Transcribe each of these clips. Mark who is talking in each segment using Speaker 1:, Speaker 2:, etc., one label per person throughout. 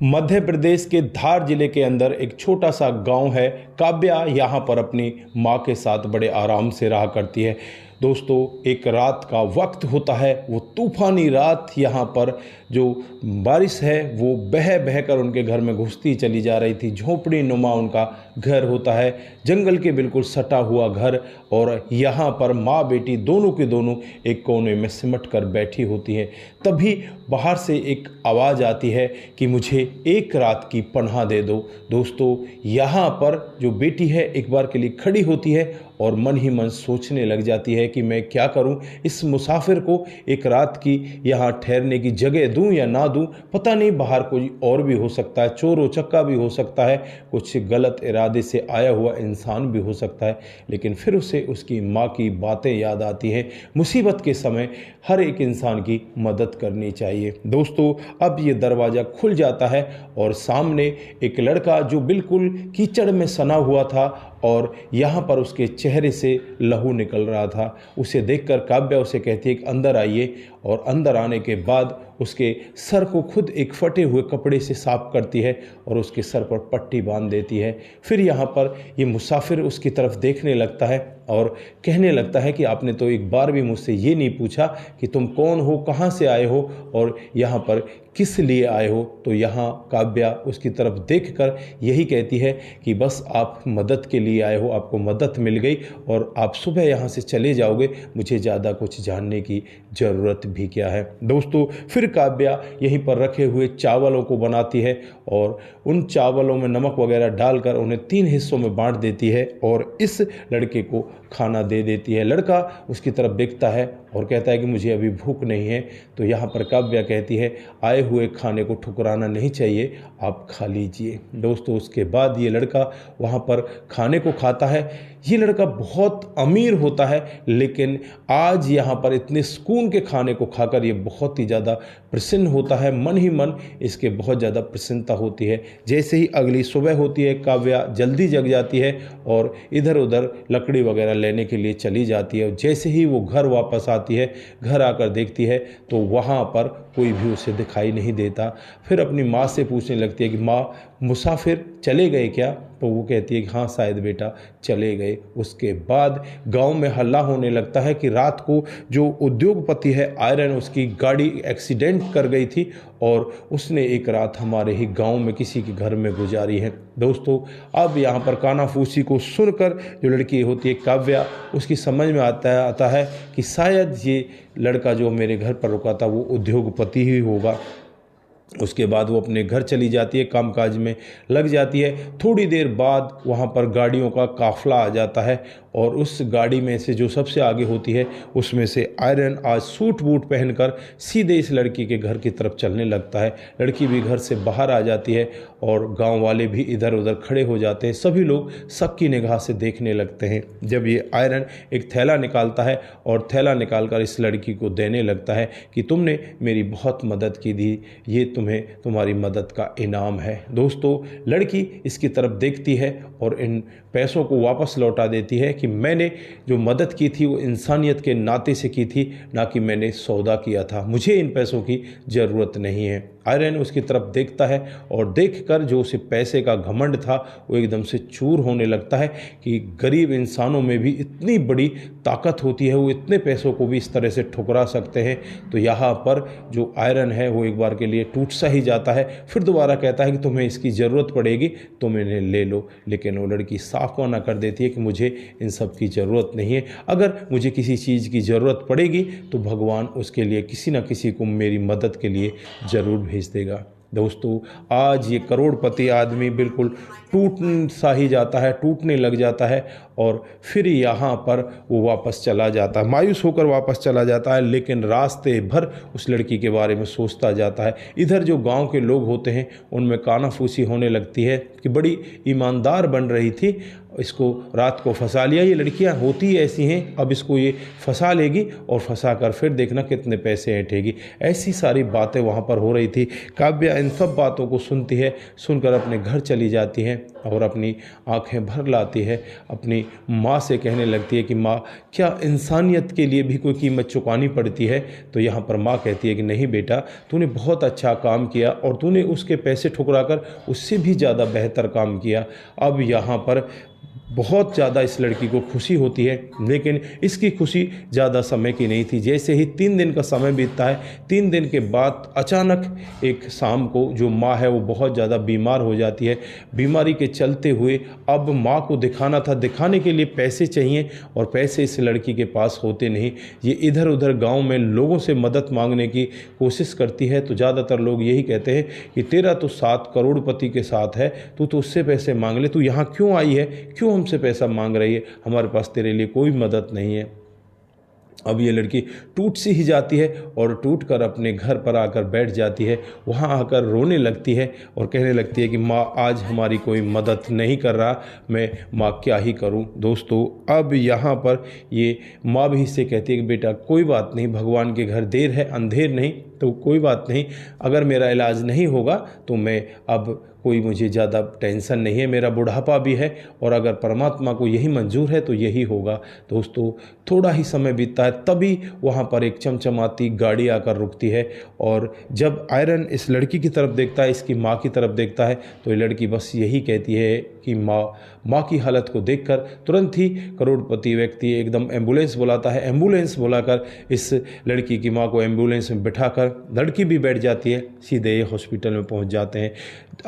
Speaker 1: मध्य प्रदेश के धार जिले के अंदर एक छोटा सा गांव है। काव्या यहाँ पर अपनी माँ के साथ बड़े आराम से रहा करती है। दोस्तों, एक रात का वक्त होता है, वो तूफानी रात। यहाँ पर जो बारिश है वो बह बह कर उनके घर में घुसती चली जा रही थी। झोपड़ी नुमा उनका घर होता है, जंगल के बिल्कुल सटा हुआ घर। और यहाँ पर माँ बेटी दोनों के दोनों एक कोने में सिमट कर बैठी होती हैं। तभी बाहर से एक आवाज़ आती है कि मुझे एक रात की पनाह दे दो। दोस्तों, यहाँ पर जो बेटी है एक बार के लिए खड़ी होती है और मन ही मन सोचने लग जाती है कि मैं क्या करूं, इस मुसाफिर को एक रात की यहाँ ठहरने की जगह दूं या ना दूं। पता नहीं बाहर कोई और भी हो सकता है, चोर उचक्का भी हो सकता है, कुछ गलत इरादे से आया हुआ इंसान भी हो सकता है। लेकिन फिर उसे उसकी माँ की बातें याद आती हैं। मुसीबत के समय हर एक इंसान की मदद करनी चाहिए। दोस्तों, अब ये दरवाज़ा खुल जाता है और सामने एक लड़का जो बिल्कुल कीचड़ में सना हुआ था और यहाँ पर उसके चेहरे से लहू निकल रहा था। उसे देखकर काव्या उसे कहती है कि अंदर आइए। और अंदर आने के बाद उसके सर को खुद एक फटे हुए कपड़े से साफ करती है और उसके सर पर पट्टी बांध देती है। फिर यहाँ पर ये मुसाफिर उसकी तरफ देखने लगता है और कहने लगता है कि आपने तो एक बार भी मुझसे ये नहीं पूछा कि तुम कौन हो, कहाँ से आए हो और यहाँ पर किस लिए आए हो। तो यहाँ काव्या उसकी तरफ देखकर यही कहती है कि बस आप मदद के लिए आए हो, आपको मदद मिल गई और आप सुबह यहाँ से चले जाओगे, मुझे ज़्यादा कुछ जानने की ज़रूरत भी क्या है। दोस्तों, फिर काव्या यहीं पर रखे हुए चावलों को बनाती है और उन चावलों में नमक वगैरह डालकर उन्हें 3 हिस्सों में बांट देती है और इस लड़के को खाना दे देती है। लड़का उसकी तरफ देखता है और कहता है कि मुझे अभी भूख नहीं है। तो यहाँ पर काव्या कहती है, आए हुए खाने को ठुकराना नहीं चाहिए, आप खा लीजिए। दोस्तों, उसके बाद ये लड़का वहाँ पर खाने को खाता है। ये लड़का बहुत अमीर होता है, लेकिन आज यहाँ पर इतने सुकून के खाने को खाकर ये बहुत ही ज़्यादा प्रसन्न होता है। मन ही मन इसके बहुत ज़्यादा प्रसन्नता होती है। जैसे ही अगली सुबह होती है, काव्या जल्दी जग जाती है और इधर उधर लकड़ी वगैरह लेने के लिए चली जाती है। जैसे ही वो घर वापस आती है, घर आकर देखती है तो वहाँ पर कोई भी उसे दिखाई नहीं देता। फिर अपनी माँ से पूछने लगती है कि माँ, मुसाफिर चले गए क्या? तो वो कहती है कि हाँ, शायद बेटा चले गए। उसके बाद गांव में हल्ला होने लगता है कि रात को जो उद्योगपति है आयरन, उसकी गाड़ी एक्सीडेंट कर गई थी और उसने एक रात हमारे ही गांव में किसी के घर में गुजारी है। दोस्तों, अब यहाँ पर कानाफूसी को सुनकर जो लड़की होती है काव्या, उसकी समझ में आता है कि शायद ये लड़का जो मेरे घर पर रुका था वो उद्योगपति ही होगा। उसके बाद वो अपने घर चली जाती है, कामकाज में लग जाती है। थोड़ी देर बाद वहाँ पर गाड़ियों का काफ़िला आ जाता है और उस गाड़ी में से जो सबसे आगे होती है उसमें से आयरन आज सूट बूट पहनकर सीधे इस लड़की के घर की तरफ चलने लगता है। लड़की भी घर से बाहर आ जाती है और गांव वाले भी इधर उधर खड़े हो जाते हैं। सभी लोग शक की निगाह से देखने लगते हैं। जब ये आयरन एक थैला निकालता है और थैला निकालकर इस लड़की को देने लगता है कि तुमने मेरी बहुत मदद की थी, ये तुम्हें तुम्हारी मदद का इनाम है। दोस्तों, लड़की इसकी तरफ देखती है और इन पैसों को वापस लौटा देती है कि मैंने जो मदद की थी वो इंसानियत के नाते से की थी, ना कि मैंने सौदा किया था। मुझे इन पैसों की ज़रूरत नहीं है। आयरन उसकी तरफ देखता है और देखकर जो उसे पैसे का घमंड था वो एकदम से चूर होने लगता है कि गरीब इंसानों में भी इतनी बड़ी ताकत होती है, वो इतने पैसों को भी इस तरह से ठुकरा सकते हैं। तो यहाँ पर जो आयरन है वो एक बार के लिए टूट सा ही जाता है। फिर दोबारा कहता है कि तुम्हें इसकी ज़रूरत पड़ेगी, तुम इन्हें ले लो। लेकिन वो लड़की साफ मना कर देती है कि मुझे इन सब की ज़रूरत नहीं है। अगर मुझे किसी चीज़ की ज़रूरत पड़ेगी तो भगवान उसके लिए किसी न किसी को मेरी मदद के लिए ज़रूर भेज देगा। दोस्तों, आज ये करोड़पति आदमी बिल्कुल टूट सा ही जाता है, टूटने लग जाता है और फिर यहाँ पर वो वापस चला जाता है, मायूस होकर वापस चला जाता है। लेकिन रास्ते भर उस लड़की के बारे में सोचता जाता है। इधर जो गांव के लोग होते हैं उनमें कानाफूसी होने लगती है कि बड़ी ईमानदार बन रही थी, इसको रात को फंसा लिया, ये लड़कियां होती ऐसी हैं, अब इसको ये फंसा लेगी और फंसा कर फिर देखना कितने पैसे ऐंठेगी। ऐसी सारी बातें वहाँ पर हो रही थी। काव्या इन सब बातों को सुनती है, सुनकर अपने घर चली जाती है और अपनी आंखें भर लाती है, अपनी माँ से कहने लगती है कि माँ, क्या इंसानियत के लिए भी कोई कीमत चुकानी पड़ती है? तो यहाँ पर माँ कहती है कि नहीं बेटा, तूने बहुत अच्छा काम किया और तूने उसके पैसे ठुकराकर उससे भी ज़्यादा बेहतर काम किया। अब यहाँ पर बहुत ज़्यादा इस लड़की को खुशी होती है, लेकिन इसकी खुशी ज़्यादा समय की नहीं थी। जैसे ही 3 दिन का समय बीतता है, 3 दिन के बाद अचानक एक शाम को जो माँ है वो बहुत ज़्यादा बीमार हो जाती है। बीमारी के चलते हुए अब माँ को दिखाना था, दिखाने के लिए पैसे चाहिए और पैसे इस लड़की के पास होते नहीं। ये इधर उधर गाँव में लोगों से मदद मांगने की कोशिश करती है, तो ज़्यादातर लोग यही कहते हैं कि तेरा तो 7 करोड़पति के साथ है, तू तो उससे पैसे मांग ले, तू यहाँ क्यों आई है, क्यों हमसे पैसा मांग रही है, हमारे पास तेरे लिए कोई मदद नहीं है। अब ये लड़की टूट सी ही जाती है और टूट कर अपने घर पर आकर बैठ जाती है। वहाँ आकर रोने लगती है और कहने लगती है कि माँ, आज हमारी कोई मदद नहीं कर रहा, मैं माँ क्या ही करूँ। दोस्तों, अब यहाँ पर ये माँ भी इससे कहती है कि बेटा कोई बात नहीं, भगवान के घर देर है अंधेर नहीं, तो कोई बात नहीं, अगर मेरा इलाज नहीं होगा तो मैं अब कोई मुझे ज़्यादा टेंशन नहीं है, मेरा बुढ़ापा भी है और अगर परमात्मा को यही मंजूर है तो यही होगा। दोस्तों, थोड़ा ही समय बीतता है, तभी वहाँ पर एक चमचमाती गाड़ी आकर रुकती है और जब आयरन इस लड़की की तरफ देखता है, इसकी माँ की तरफ देखता है, तो ये लड़की बस यही कहती है कि माँ की हालत को देखकर तुरंत ही करोड़पति व्यक्ति एकदम एम्बुलेंस बुलाता है। एम्बुलेंस बुलाकर इस लड़की की माँ को एम्बुलेंस में बिठाकर लड़की भी बैठ जाती है, सीधे हॉस्पिटल में पहुंच जाते हैं।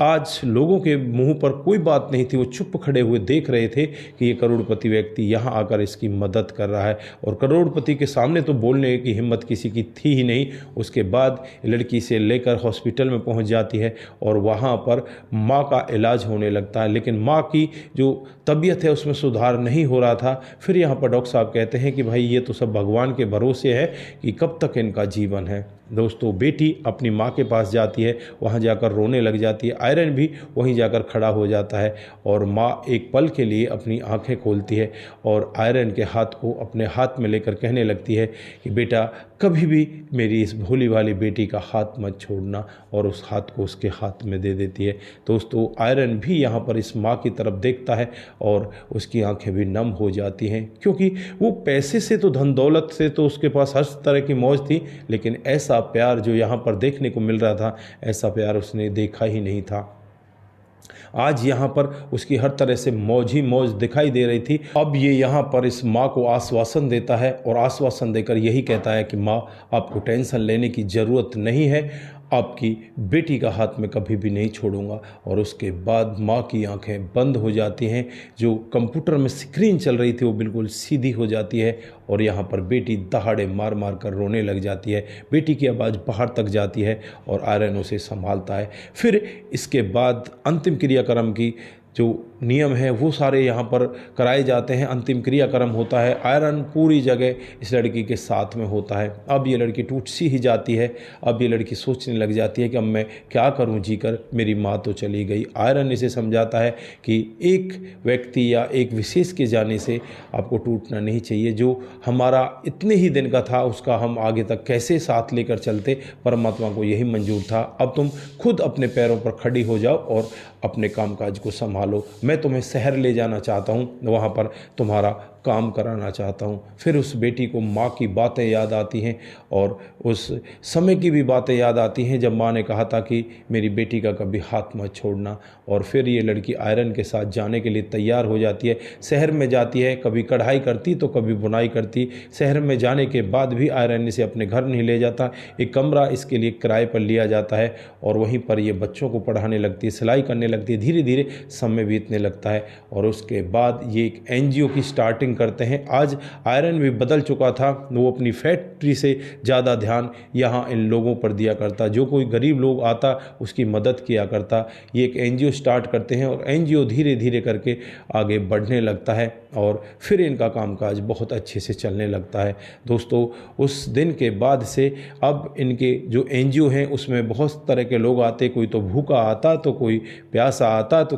Speaker 1: आज लोगों के मुंह पर कोई बात नहीं थी, वो चुप खड़े हुए देख रहे थे कि ये करोड़पति व्यक्ति यहाँ आकर इसकी मदद कर रहा है और करोड़पति के सामने तो बोलने की हिम्मत किसी की थी ही नहीं। उसके बाद लड़की से लेकर हॉस्पिटल में पहुँच जाती है और वहाँ पर माँ का इलाज होने लगता है, लेकिन माँ की जो तबीयत है उसमें सुधार नहीं हो रहा था। फिर यहाँ पर डॉक्टर साहब कहते हैं कि भाई ये तो सब भगवान के भरोसे है कि कब तक इनका जीवन है। दोस्तों, बेटी अपनी माँ के पास जाती है, वहाँ जाकर रोने लग जाती है। आयरन भी वहीं जाकर खड़ा हो जाता है और माँ एक पल के लिए अपनी आंखें खोलती है और आयरन के हाथ को अपने हाथ में लेकर कहने लगती है कि बेटा, कभी भी मेरी इस भोली वाली बेटी का हाथ मत छोड़ना, और उस हाथ को उसके हाथ में दे देती है। दोस्तों, आयरन भी यहाँ पर इस माँ की तरफ देखता है और उसकी आंखें भी नम हो जाती हैं, क्योंकि वो पैसे से तो, धन दौलत से तो उसके पास हर तरह की मौज थी, लेकिन ऐसा प्यार जो यहाँ पर देखने को मिल रहा था, ऐसा प्यार उसने देखा ही नहीं था। आज यहाँ पर उसकी हर तरह से मौज ही मौज दिखाई दे रही थी। अब ये यहाँ पर इस माँ को आश्वासन देता है और आश्वासन देकर यही कहता है कि माँ, आपको टेंशन लेने की ज़रूरत नहीं है, आपकी बेटी का हाथ में कभी भी नहीं छोड़ूंगा। और उसके बाद माँ की आंखें बंद हो जाती हैं, जो कंप्यूटर में स्क्रीन चल रही थी वो बिल्कुल सीधी हो जाती है और यहाँ पर बेटी दहाड़े मार मार कर रोने लग जाती है। बेटी की आवाज़ बाहर तक जाती है और आयरन उसे संभालता है। फिर इसके बाद अंतिम क्रियाक्रम की जो नियम है वो सारे यहाँ पर कराए जाते हैं। अंतिम क्रियाक्रम होता है, आयरन पूरी जगह इस लड़की के साथ में होता है। अब ये लड़की टूट सी ही जाती है। अब ये लड़की सोचने लग जाती है कि अब मैं क्या करूं जीकर, मेरी माँ तो चली गई। आयरन इसे समझाता है कि एक व्यक्ति या एक विशेष के जाने से आपको टूटना नहीं चाहिए। जो हमारा इतने ही दिन का था उसका हम आगे तक कैसे साथ लेकर चलते, परमात्मा को यही मंजूर था। अब तुम खुद अपने पैरों पर खड़ी हो जाओ और अपने कामकाज को संभालो। मैं तुम्हें शहर ले जाना चाहता हूँ, वहाँ पर तुम्हारा काम कराना चाहता हूँ। फिर उस बेटी को माँ की बातें याद आती हैं और उस समय की भी बातें याद आती हैं जब माँ ने कहा था कि मेरी बेटी का कभी हाथ मत छोड़ना। और फिर ये लड़की आयरन के साथ जाने के लिए तैयार हो जाती है। शहर में जाती है, कभी कढ़ाई करती तो कभी बुनाई करती। शहर में जाने के बाद भी आयरन इसे अपने घर नहीं ले जाता, एक कमरा इसके लिए किराए पर लिया जाता है और वहीं पर ये बच्चों को पढ़ाने लगती है, सिलाई करने लगती है। धीरे धीरे समय बीतने लगता है और उसके बाद ये एक NGO की स्टार्टिंग करते हैं। आज आयरन भी बदल चुका था, वो अपनी फैक्ट्री से ज़्यादा ध्यान यहाँ इन लोगों पर दिया करता। जो कोई गरीब लोग आता उसकी मदद किया करता। ये एक NGO स्टार्ट करते हैं और NGO धीरे धीरे करके आगे बढ़ने लगता है और फिर इनका कामकाज बहुत अच्छे से चलने लगता है। दोस्तों, उस दिन के बाद से अब इनके जो NGO हैं उसमें बहुत तरह के लोग आते। कोई तो भूखा आता, तो कोई प्यासा आता, तो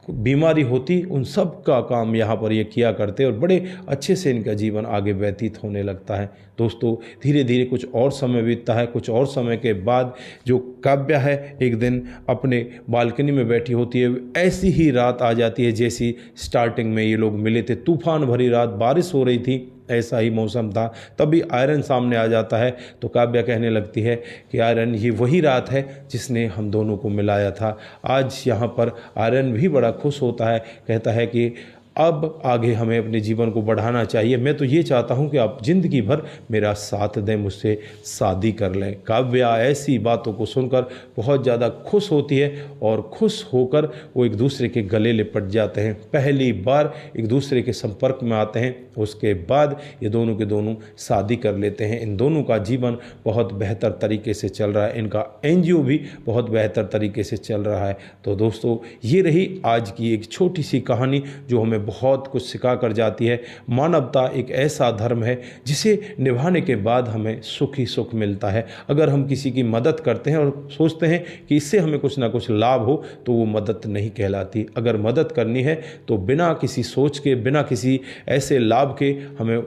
Speaker 1: बीमारी होती, उन सब का काम यहाँ पर ये किया करते और बड़े अच्छे से इनका जीवन आगे व्यतीत होने लगता है। दोस्तों धीरे धीरे कुछ और समय बीतता है। कुछ और समय के बाद जो काव्या है एक दिन अपने बालकनी में बैठी होती है, ऐसी ही रात आ जाती है जैसी स्टार्टिंग में ये लोग मिले थे। तूफान भरी रात, बारिश हो रही थी, ऐसा ही मौसम था। तभी आयरन सामने आ जाता है तो काव्या कहने लगती है कि आयरन ये वही रात है जिसने हम दोनों को मिलाया था। आज यहाँ पर आयरन भी बड़ा खुश होता है, कहता है कि अब आगे हमें अपने जीवन को बढ़ाना चाहिए। मैं तो ये चाहता हूँ कि आप ज़िंदगी भर मेरा साथ दें, मुझसे शादी कर लें। काव्या ऐसी बातों को सुनकर बहुत ज़्यादा खुश होती है और खुश होकर वो एक दूसरे के गले लिपट जाते हैं। पहली बार एक दूसरे के संपर्क में आते हैं। उसके बाद ये दोनों के दोनों शादी कर लेते हैं। इन दोनों का जीवन बहुत बेहतर तरीके से चल रहा है। इनका एनजीओ भी बहुत बेहतर तरीके से चल रहा है। तो दोस्तों ये रही आज की एक छोटी सी कहानी जो हमें बहुत कुछ सिखा कर जाती है। मानवता एक ऐसा धर्म है जिसे निभाने के बाद हमें सुख ही सुख मिलता है। अगर हम किसी की मदद करते हैं और सोचते हैं कि इससे हमें कुछ ना कुछ लाभ हो तो वो मदद नहीं कहलाती। अगर मदद करनी है तो बिना किसी सोच के, बिना किसी ऐसे लाभ के हमें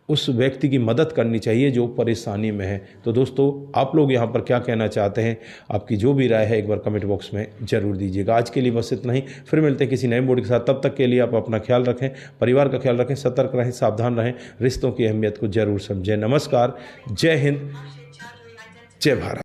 Speaker 1: उस व्यक्ति की मदद करनी चाहिए जो परेशानी में है। तो दोस्तों आप लोग यहाँ पर क्या कहना चाहते हैं, आपकी जो भी राय है एक बार कमेंट बॉक्स में ज़रूर दीजिएगा। आज के लिए बस इतना ही, फिर मिलते हैं किसी नए मोड के साथ। तब तक के लिए आप अपना ख्याल रखें, परिवार का ख्याल रखें, सतर्क रहें, सावधान रहें, रिश्तों की अहमियत को ज़रूर समझें। नमस्कार, जय हिंद, जय भारत।